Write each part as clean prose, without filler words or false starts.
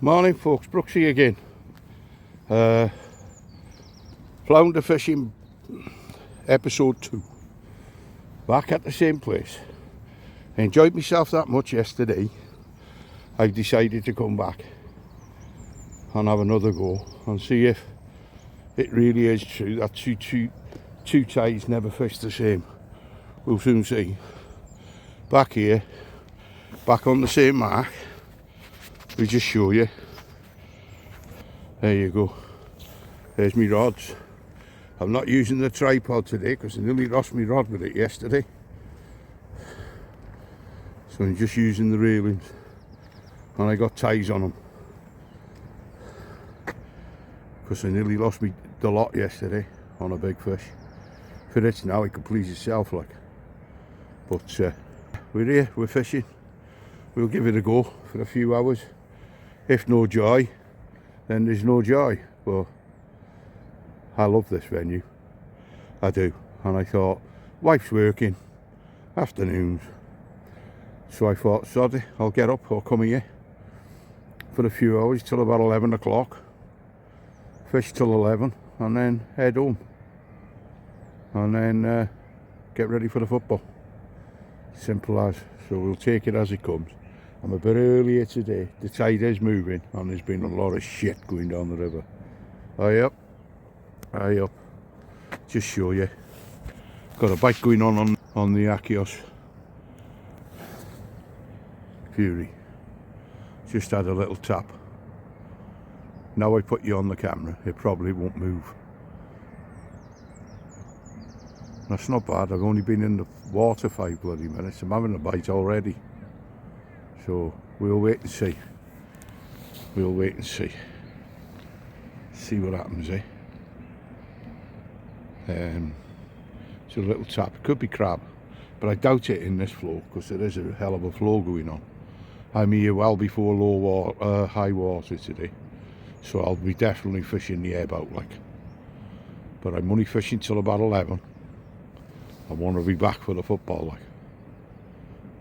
Morning folks, Brooksy again. Flounder fishing episode 2. Back at the same place. I enjoyed myself that much yesterday. I've decided to come back and have another go and see if it really is true that two tides never fish the same. We'll soon see. Back here, back on the same mark. We just show you. There you go. There's my rods. I'm not using the tripod today because I nearly lost my rod with it yesterday. So I'm just using the railings. And I got ties on them. Because I nearly lost the lot yesterday on a big fish. For it now, it can please itself like. But we're here, we're fishing. We'll give it a go for a few hours. If no joy, then there's no joy. But I love this venue. I do. And I thought, wife's working, afternoons. So I thought, sod it, I'll get up or come here for a few hours till about 11 o'clock. Fish till 11 and then head home. And then get ready for the football. Simple as. So we'll take it as it comes. I'm a bit earlier today. The tide is moving and there's been a lot of shit going down the river. Aye up. Aye up. Just show you. Got a bite going on the Achios Fury. Just had a little tap. Now I put you on the camera, it probably won't move. That's not bad. I've only been in the water 5 bloody minutes. I'm having a bite already. So we'll wait and see. We'll wait and see. See what happens, eh? It's a little tap. It could be crab, but I doubt it in this flow because there is a hell of a flow going on. I'm here well before high water today, so I'll be definitely fishing the ebb out like. But I'm only fishing till about 11. I want to be back for the football like.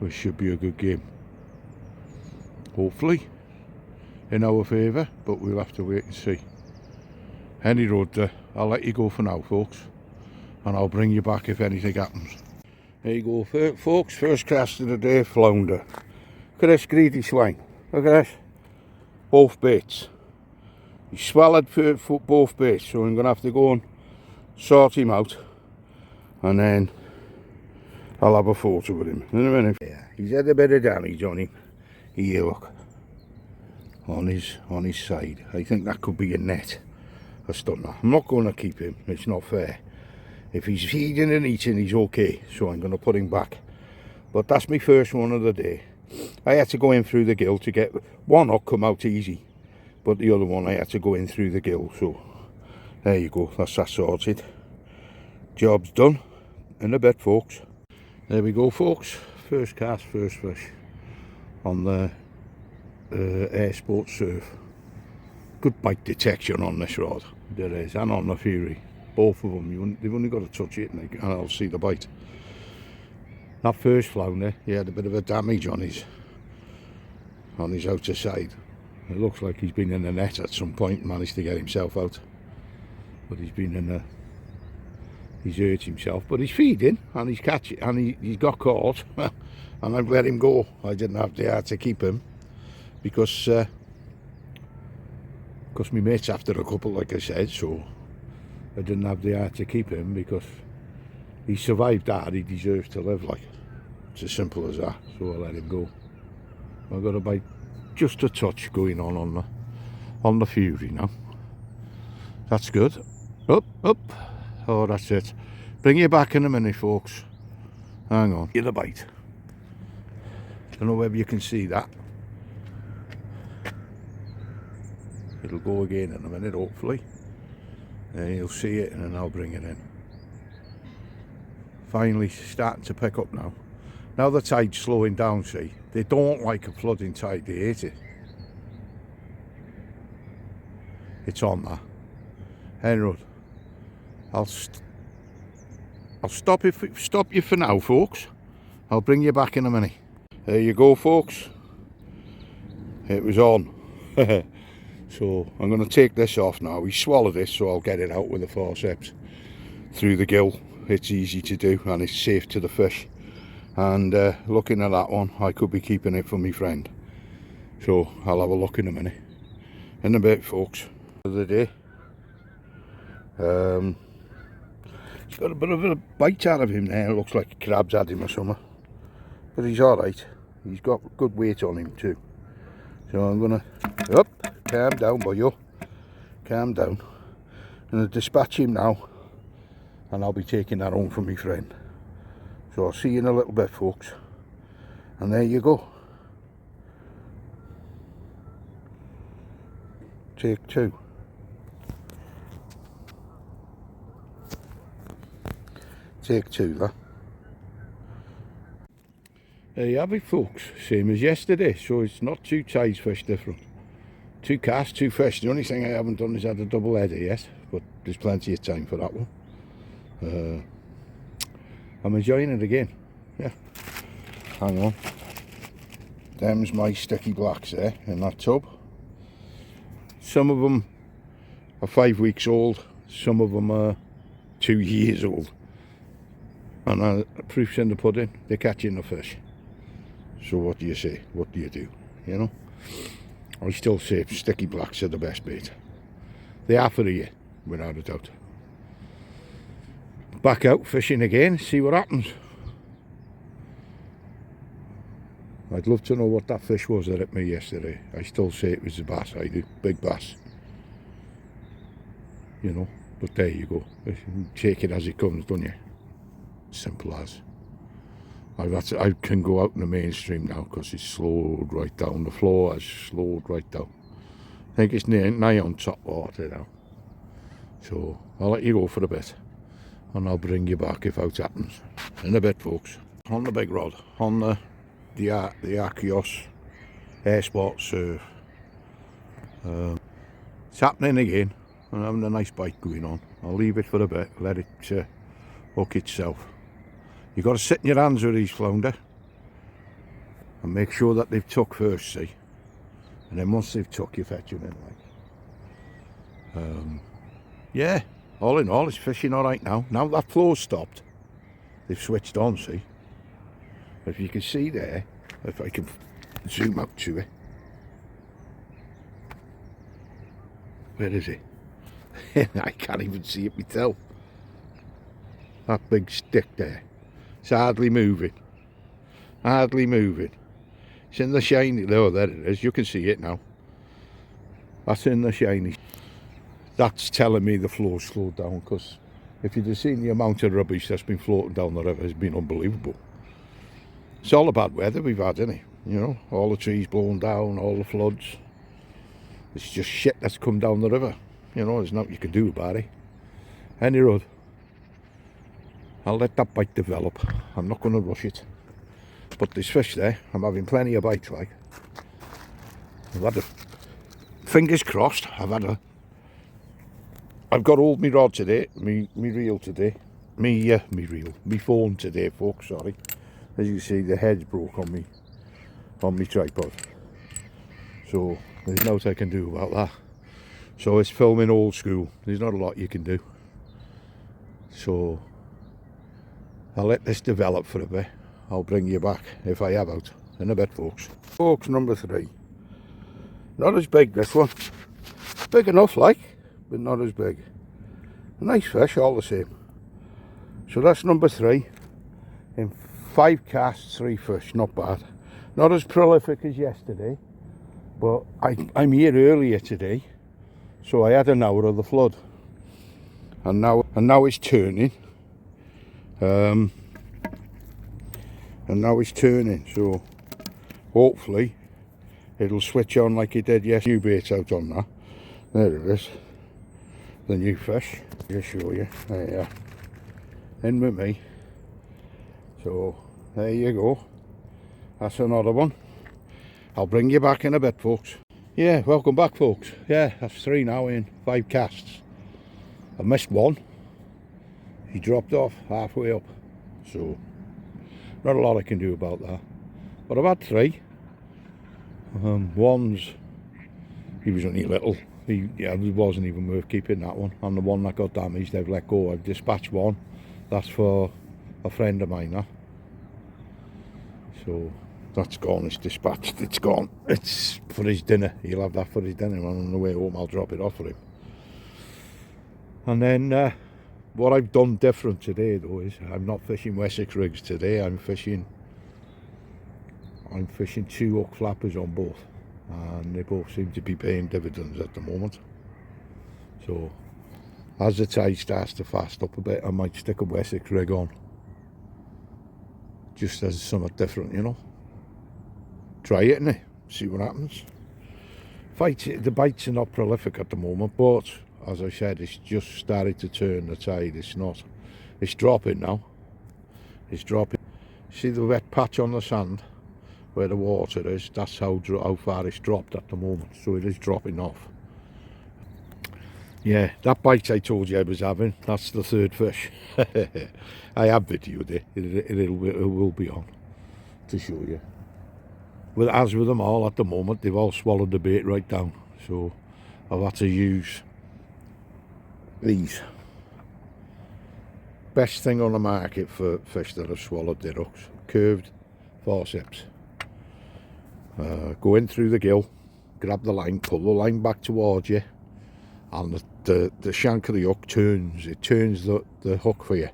Which should be a good game. Hopefully in our favour, but we'll have to wait and see. Any road, I'll let you go for now folks, and I'll bring you back if anything happens. There you go folks, first cast of the day, flounder. Look at this greedy swine, look at this, both baits. He swallowed for both baits, so I'm going to have to go and sort him out, and then I'll have a photo with him in a minute. Yeah, he's had a bit of damage on him. Here, look, on his side. I think that could be a net. I don't know. I'm not going to keep him. It's not fair. If he's feeding and eating, he's okay. So I'm going to put him back. But that's my first one of the day. I had to go in through the gill to get one hook come out easy, but the other one I had to go in through the gill. So there you go. That's that sorted. Job's done. In a bit, folks. There we go, folks. First cast, first fish on the Air Sport Surf. Good bite detection on this rod. There is, and on the Fury. Both of them. They've only got to touch it and I'll see the bite. That first flounder, he had a bit of a damage on his outer side. It looks like he's been in the net at some point and managed to get himself out. But he's been in he's hurt himself, but he's feeding and he's catching and he's got caught and I've let him go. I didn't have the heart to keep him because my mate's after a couple, like I said, so I didn't have the heart to keep him because he survived that. He deserves to live like. It's as simple as that. So I let him go. I've got a bite, just a touch going on the Fury now. That's good. Up. Oh, that's it. Bring you back in a minute, folks. Hang on. Get a bite. Don't know whether you can see that. It'll go again in a minute, hopefully. And you'll see it, and then I'll bring it in. Finally starting to pick up now. Now the tide's slowing down, see. They don't like a flooding tide, they hate it. It's on that. Henrod, I'll stop you for now, folks. I'll bring you back in a minute. There you go, folks. It was on. So I'm going to take this off now. He swallowed it, so I'll get it out with the forceps through the gill. It's easy to do and it's safe to the fish. And looking at that one, I could be keeping it for my friend. So I'll have a look in a minute. In a bit, folks. Of the day. He's got a bit of a bite out of him there. It looks like a crab's had him or something. But he's alright. He's got good weight on him too. So I'm gonna, calm down, boyo. Calm down. I'm gonna dispatch him now. And I'll be taking that home for my friend. So I'll see you in a little bit, folks. And there you go. Take two. Take two, that. There you have it, folks. Same as yesterday, so it's not two size fish different. Two casts, two fish. The only thing I haven't done is had a double header yet, but there's plenty of time for that one. I'm enjoying it again. Yeah. Hang on. Them's my sticky blacks there in that tub. Some of them are 5 weeks old. Some of them are 2 years old. And proof's in the pudding. They're catching the fish. So what do you say? What do you do? You know? I still say sticky blacks are the best bait. They are for a year, without a doubt. Back out fishing again, see what happens. I'd love to know what that fish was that hit me yesterday. I still say it was a bass, I do. Big bass. You know, but there you go. Take it as it comes, don't you? Simple as. I can go out in the mainstream now because it's slowed right down. The floor has slowed right down. I think it's nigh on top water now. So I'll let you go for a bit. And I'll bring you back if out happens. In a bit, folks. On the big rod. On the Archeos Air Sport Surf. It's happening again. I'm having a nice bite going on. I'll leave it for a bit. Let it hook itself. You've got to sit in your hands with these flounder. And make sure that they've took first, see. And then once they've took, you fetch them in like. Yeah. All in all, it's fishing alright now. Now that flow's stopped, they've switched on, see. If you can see there, if I can zoom out to it. Where is it? I can't even see it myself. That big stick there. It's hardly moving. Hardly moving. It's in the shiny, oh there it is, you can see it now. That's in the shiny. That's telling me the flow's slowed down, because if you'd have seen the amount of rubbish that's been floating down the river, it's been unbelievable. It's all the bad weather we've had, isn't it? You know, all the trees blown down, all the floods. It's just shit that's come down the river. You know, there's nothing you can do about it. Any road. I'll let that bite develop. I'm not going to rush it. But there's fish there. I'm having plenty of bites, like. I've had fingers crossed. I've got hold my rod today, me reel today, me phone today, folks. Sorry, as you see, the head's broke on me tripod. So there's nothing I can do about that. So it's filming old school. There's not a lot you can do. So I'll let this develop for a bit. I'll bring you back if I have out in a bit, folks. Folks, number 3. Not as big, this one. Big enough, like. But not as big. A nice fish, all the same. So that's number 3. In 5 casts, 3 fish, not bad. Not as prolific as yesterday, but I'm here earlier today, so I had an hour of the flood. And now it's turning. And now it's turning, so hopefully it'll switch on like it did yesterday. New bait's out on that. There it is. The new fish. I'll show you. There you are. In with me. So there you go. That's another one. I'll bring you back in a bit, folks. Yeah, welcome back, folks. Yeah, that's 3 now in 5 casts. I missed one. He dropped off halfway up. So not a lot I can do about that. But I've had 3. One's he was only little. It wasn't even worth keeping, that one. And the one that got damaged, I've let go. I've dispatched one. That's for a friend of mine, that. So that's gone, it's dispatched, it's gone. It's for his dinner. He'll have that for his dinner, and on the way home I'll drop it off for him. And then what I've done different today though is I'm not fishing Wessex rigs today. I'm fishing 2 hook flappers on both, and they both seem to be paying dividends at the moment. So as the tide starts to fast up a bit, I might stick a Wessex rig on, just as something different, you know. Try it, innit? See what happens. The bites are not prolific at the moment, but as I said, it's just started to turn the tide. It's dropping now. It's dropping. See the wet patch on the sand where the water is? That's how far it's dropped at the moment. So it is dropping off. Yeah, that bite I told you I was having, that's the third fish. I have videoed it. It will be on to show you. As with them all at the moment, they've all swallowed the bait right down. So I've had to use these. Best thing on the market for fish that have swallowed their hooks. Curved forceps. Go in through the gill, grab the line, pull the line back towards you, and the shank of the hook turns. It turns the hook for you.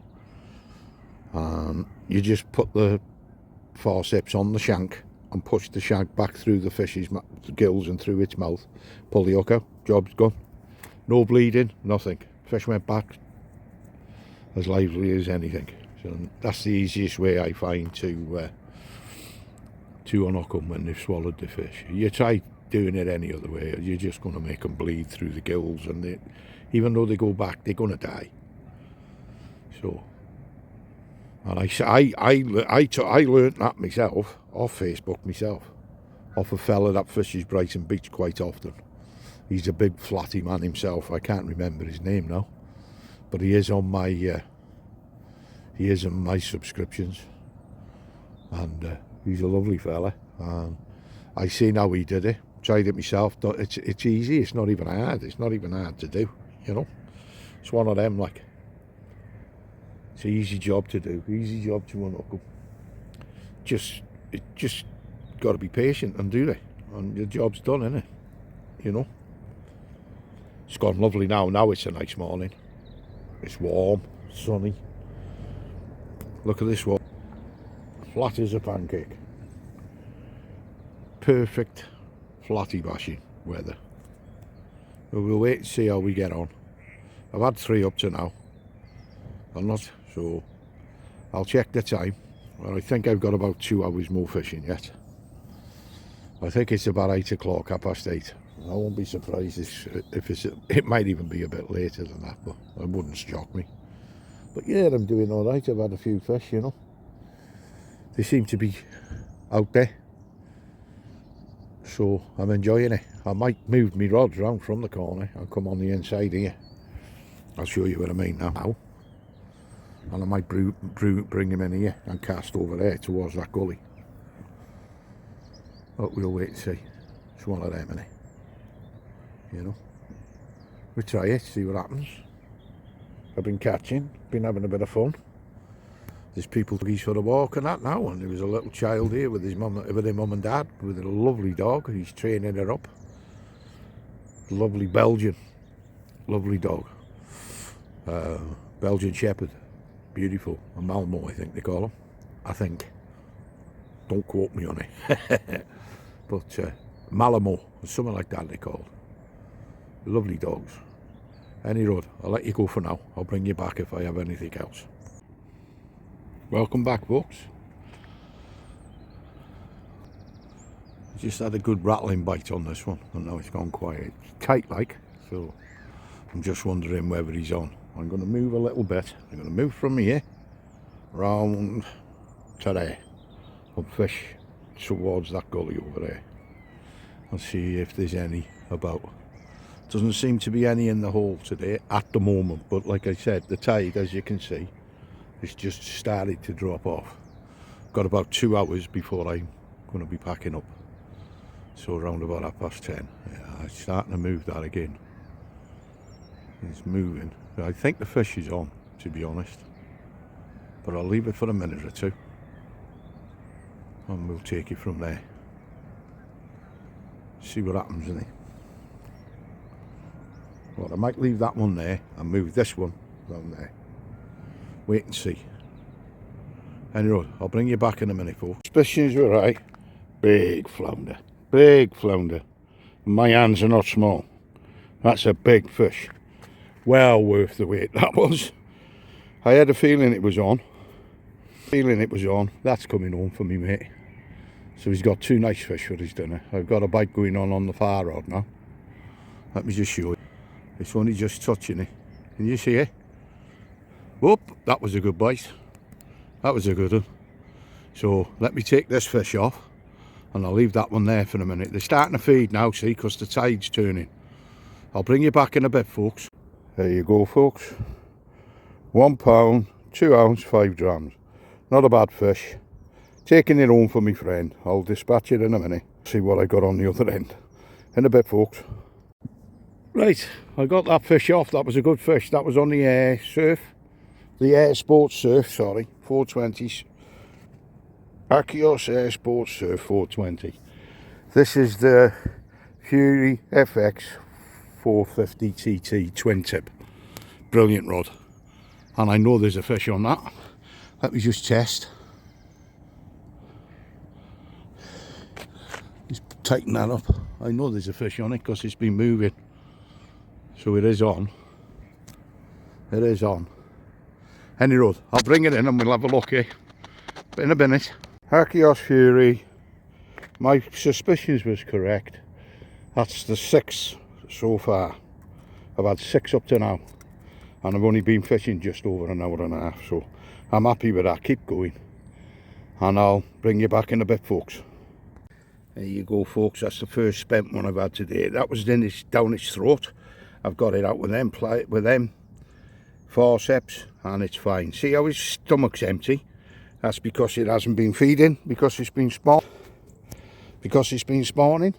You just put the forceps on the shank and push the shank back through the fish's gills and through its mouth. Pull the hook out, job's gone. No bleeding, nothing. Fish went back as lively as anything. So that's the easiest way I find to unhook them when they've swallowed the fish. You try doing it any other way, you're just going to make them bleed through the gills, and even though they go back, they're going to die. So, and I learnt that myself off Facebook myself, off a fella that fishes Brighton Beach quite often. He's a big Flattie man himself. I can't remember his name now, but he is on my subscriptions, and he's a lovely fella. And I seen how he did it, tried it myself. It's easy. It's not even hard. It's not even hard to do. You know, it's one of them, like, it's an easy job to do. Easy job to unhook them. It just got to be patient and do it, and the job's done, innit? You know. It's gone lovely now. Now it's a nice morning. It's warm, sunny. Look at this one. Flat as a pancake. Perfect Flattie bashing weather. We'll wait and see how we get on. I've had 3 up to now. I'm not, so I'll check the time. Well, I think I've got about 2 hours more fishing yet. I think it's about 8 o'clock, 8:30. I won't be surprised if it might even be a bit later than that, but it wouldn't shock me. But yeah, I'm doing all right. I've had a few fish, you know. They seem to be out there, so I'm enjoying it. I might move my rods round from the corner and come on the inside here. I'll show you what I mean now. And I might bring him in here and cast over there towards that gully. But we'll wait and see. It's one of them, innit? You know, we try it, see what happens. I've been catching, been having a bit of fun. There's people he's for a walk and that now, and there was a little child here with his mum and dad with a lovely dog. He's training her up. Lovely Belgian, lovely dog. Belgian Shepherd, beautiful. A Malmo, I think they call him. I think. Don't quote me on it. But Malamo, something like that they called. Lovely dogs. Any road, I'll let you go for now. I'll bring you back if I have anything else. Welcome back, folks. Just had a good rattling bite on this one, and now it's gone quiet. It's tight like, so I'm just wondering whether he's on. I'm going to move a little bit. I'm going to move from here round to there and fish towards that gully over there and see if there's any about. Doesn't seem to be any in the hole today at the moment, but like I said, the tide, as you can see, it's just started to drop off. Got about 2 hours before I'm going to be packing up. So around about 10:30. Yeah, it's starting to move that again. It's moving. I think the fish is on, to be honest. But I'll leave it for a minute or two. And we'll take it from there. See what happens, innit? Well, I might leave that one there and move this one down there. Wait and see. Anyway, I'll bring you back in a minute, folks. Suspicions were right. Big flounder. Big flounder. My hands are not small. That's a big fish. Well worth the wait, that was. I had a feeling it was on. That's coming home for me, mate. So he's got 2 nice fish for his dinner. I've got a bite going on the far rod now. Let me just show you. It's only just touching it. Can you see it? Whoop, that was a good bite. That was a good one. So let me take this fish off and I'll leave that one there for a minute. They're starting to feed now, see, because the tide's turning. I'll bring you back in a bit, folks. There you go, folks. 1 pound, 2 ounce, 5 grams. Not a bad fish. Taking it home for me friend. I'll dispatch it in a minute. See what I got on the other end. In a bit, folks. Right, I got that fish off. That was a good fish. That was on the air surf. The air sports surf, sorry. 420s. Achios Air Sports Surf 420. This is the Fury FX 450 TT twin tip. Brilliant rod. And I know there's a fish on that. Let me just test. Just tighten that up. I know there's a fish on it because it's been moving. So it is on. It is on. Any road. I'll bring it in and we'll have a look here. In a minute. Achios Fury. My suspicions was correct. That's the 6th so far. I've had 6 up to now. And I've only been fishing just over an hour and a half. So I'm happy with that. Keep going. And I'll bring you back in a bit, folks. There you go, folks. That's the first spent one I've had today. That was down its throat. I've got it out with them forceps and it's fine. See how his stomach's empty? That's because it hasn't been feeding, because it's been spawning.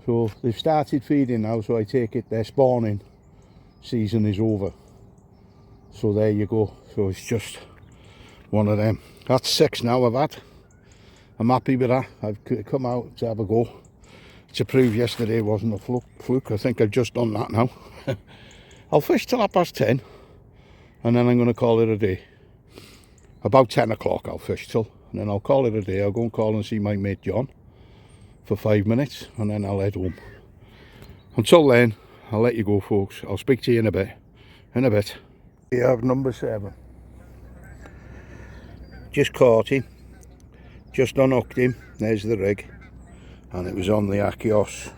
So they've started feeding now, so I take it their spawning season is over. So there you go. So it's just one of them. That's 6 now I've had. I'm happy with that. I've come out to have a go to prove yesterday wasn't a fluke. I think I've just done that now. I'll fish till 10:30 and then I'm going to call it a day. About 10 o'clock I'll fish till, and then I'll call it a day. I'll go and call and see my mate John for 5 minutes and then I'll head home. Until then, I'll let you go, folks. I'll speak to you in a bit. We have number 7. Just caught him. Just unhooked him. There's the rig. And it was on the Achios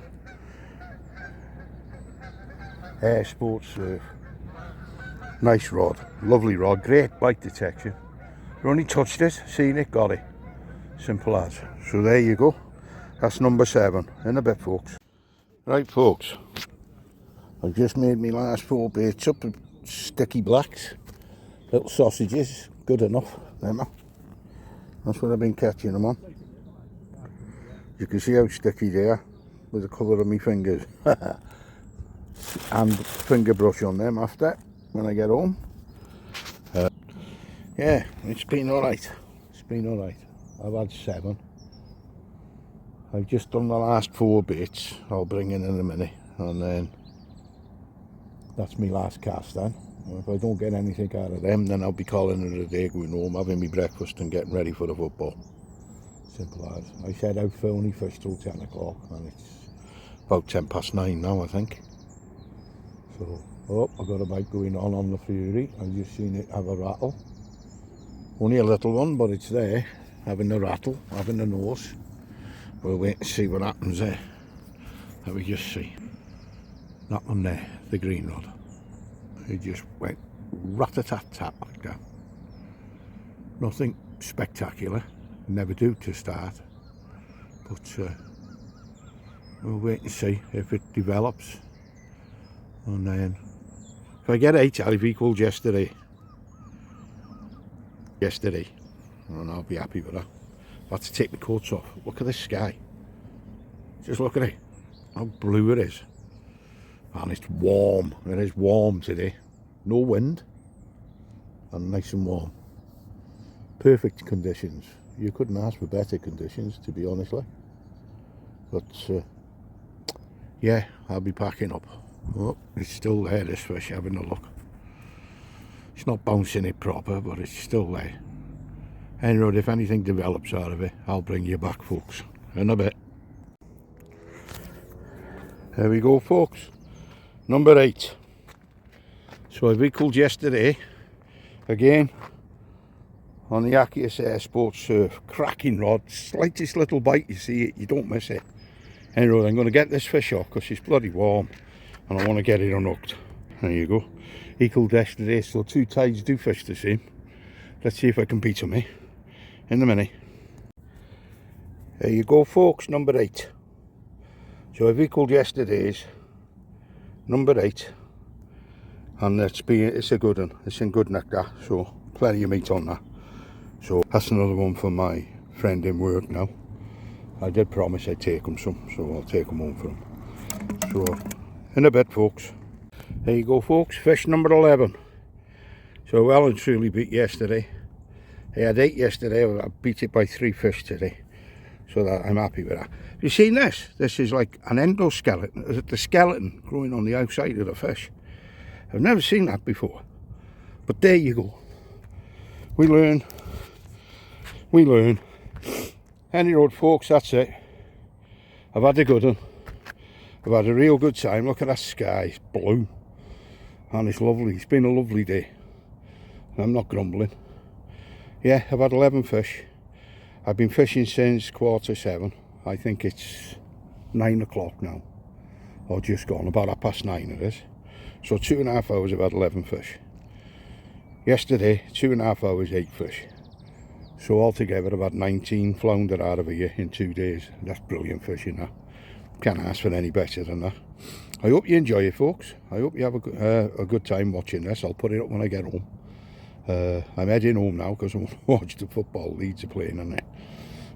Air Sports Surf. Nice rod. Lovely rod. Great bite detection. Only touched it, seen it, got it. Simple as. So there you go. That's number 7. In a bit, folks. Right, folks. I've just made my last 4 baits up with sticky blacks. Little sausages. Good enough. Them are. That's what I've been catching them on. You can see how sticky they are with the colour of my fingers. And finger brush on them after when I get home. Yeah, it's been alright. I've had 7. I've just done the last 4 baits. I'll bring in a minute and then that's my last cast then. If I don't get anything out of them, then I'll be calling it a day, going home, having my breakfast and getting ready for the football. Simple as. I said I'd only fish till 10 o'clock and it's about 9:10 now, I think. So, oh, I've got a bite going on the Fury. I've just seen it have a rattle. Only a little one, but it's there, having a rattle, having a nose. We'll wait and see what happens there. Let me just see. That one there, the green rod. It just went rat-a-tat-tat like that. Nothing spectacular. Never do to start. But we'll wait and see if it develops. And then, if I get 8, I'll have equalled yesterday. And I'll be happy with that. I've had to take the coats off. Look at this sky. Just look at it, how blue it is. And it's warm, it is warm today. No wind, and nice and warm. Perfect conditions. You couldn't ask for better conditions, to be honest. But yeah, I'll be packing up. Oh, it's still there, this fish, having a look. It's not bouncing it proper, but it's still there. Anyway, if anything develops out of it, I'll bring you back, folks, in a bit. There we go, folks. Number 8. So I recalled yesterday, again, on the Akias Air Sports Surf. Cracking rod, slightest little bite, you see it, you don't miss it. Anyway, I'm going to get this fish off because it's bloody warm and I want to get it unhooked. There you go. Equalled yesterday, so 2 tides do fish the same. Let's see if I can beat them, in a minute. There you go, folks, number 8. So I've equalled yesterday's number 8, and it's a good one. It's in good nick, that, so plenty of meat on that. So that's another one for my friend in work now. I did promise I'd take him some, so I'll take him home for him. So in a bit, folks. There you go, folks, fish number 11. So well and truly beat yesterday. I had 8 yesterday, I beat it by 3 fish today. So that I'm happy with that. You seen this? This is like an endoskeleton, the skeleton growing on the outside of the fish. I've never seen that before. But there you go. We learn. Any road, folks, that's it. I've had a good one. I've had a real good time. Look at that sky, it's blue. And it's lovely. It's been a lovely day. I'm not grumbling. Yeah, I've had 11 fish. I've been fishing since 7:15. I think it's 9 o'clock now. Or just gone, about 9:30 it is. So 2.5 hours I've had 11 fish. Yesterday, 2.5 hours, 8 fish. So altogether I've had 19 flounder out of here in 2 days. That's brilliant fishing, that. Can't ask for any better than that. I hope you enjoy it, folks. I hope you have a good time watching this. I'll put it up when I get home. I'm heading home now because I want to watch the football. Leeds are playing on it,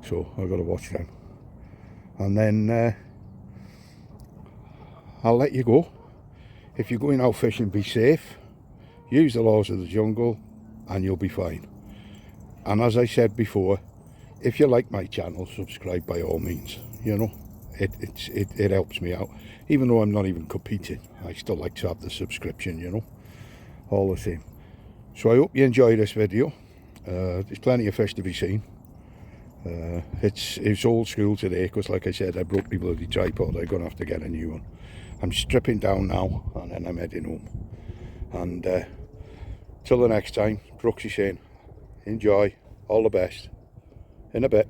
so I've got to watch them. And then I'll let you go. If you're going out fishing, be safe. Use the laws of the jungle, and you'll be fine. And as I said before, if you like my channel, subscribe by all means. You know, it helps me out. Even though I'm not even competing, I still like to have the subscription. You know, all the same. So I hope you enjoy this video. There's plenty of fish to be seen. It's old school today because, like I said, I broke my bloody tripod. I'm going to have to get a new one. I'm stripping down now and then I'm heading home. And till the next time, Brooksy saying, enjoy, all the best. In a bit.